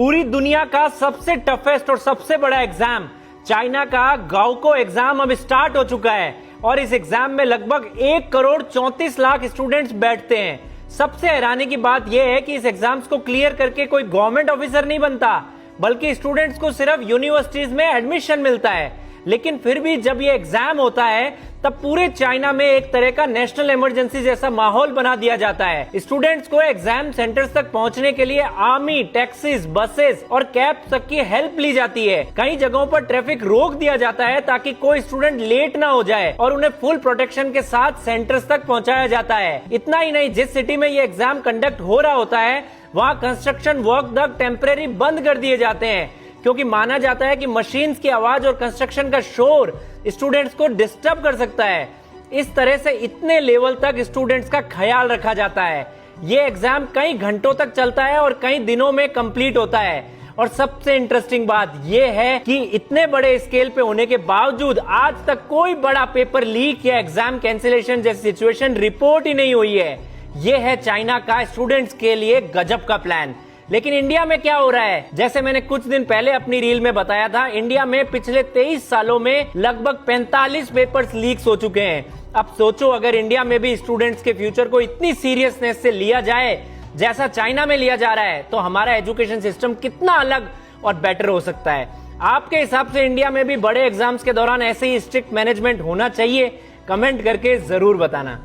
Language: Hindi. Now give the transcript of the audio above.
पूरी दुनिया का सबसे टफेस्ट और सबसे बड़ा एग्जाम चाइना का गाओको एग्जाम अब स्टार्ट हो चुका है और इस एग्जाम में लगभग 1,34,00,000 स्टूडेंट्स बैठते हैं। सबसे हैरानी की बात यह है कि इस एग्जाम्स को क्लियर करके कोई गवर्नमेंट ऑफिसर नहीं बनता, बल्कि स्टूडेंट्स को सिर्फ यूनिवर्सिटीज में एडमिशन मिलता है। लेकिन फिर भी जब ये एग्जाम होता है तब पूरे चाइना में एक तरह का नेशनल इमरजेंसी जैसा माहौल बना दिया जाता है। स्टूडेंट्स को एग्जाम सेंटर्स तक पहुंचने के लिए आर्मी, टैक्सीज, बसेस और कैब तक की हेल्प ली जाती है। कई जगहों पर ट्रैफिक रोक दिया जाता है ताकि कोई स्टूडेंट लेट ना हो जाए और उन्हें फुल प्रोटेक्शन के साथ सेंटर्स तक पहुंचाया जाता है। इतना ही नहीं, जिस सिटी में ये एग्जाम कंडक्ट हो रहा होता है वहाँ कंस्ट्रक्शन वर्क तक टेम्परेरी बंद कर दिए जाते हैं, क्योंकि माना जाता है कि मशीन्स की आवाज और कंस्ट्रक्शन का शोर स्टूडेंट्स को डिस्टर्ब कर सकता है। इस तरह से इतने लेवल तक स्टूडेंट्स का ख्याल रखा जाता है। ये एग्जाम कई घंटों तक चलता है और कई दिनों में कंप्लीट होता है। और सबसे इंटरेस्टिंग बात यह है कि इतने बड़े स्केल पे होने के बावजूद आज तक कोई बड़ा पेपर लीक या एग्जाम कैंसिलेशन जैसी सिचुएशन रिपोर्ट ही नहीं हुई है। यह है चाइना का स्टूडेंट्स के लिए गजब का प्लान। लेकिन इंडिया में क्या हो रहा है? जैसे मैंने कुछ दिन पहले अपनी रील में बताया था, इंडिया में पिछले 23 सालों में लगभग 45 पेपर्स लीक्स हो चुके हैं। अब सोचो, अगर इंडिया में भी स्टूडेंट्स के फ्यूचर को इतनी सीरियसनेस से लिया जाए जैसा चाइना में लिया जा रहा है, तो हमारा एजुकेशन सिस्टम कितना अलग और बेटर हो सकता है। आपके हिसाब से इंडिया में भी बड़े एग्जाम्स के दौरान ऐसे ही स्ट्रिक्ट मैनेजमेंट होना चाहिए? कमेंट करके जरूर बताना।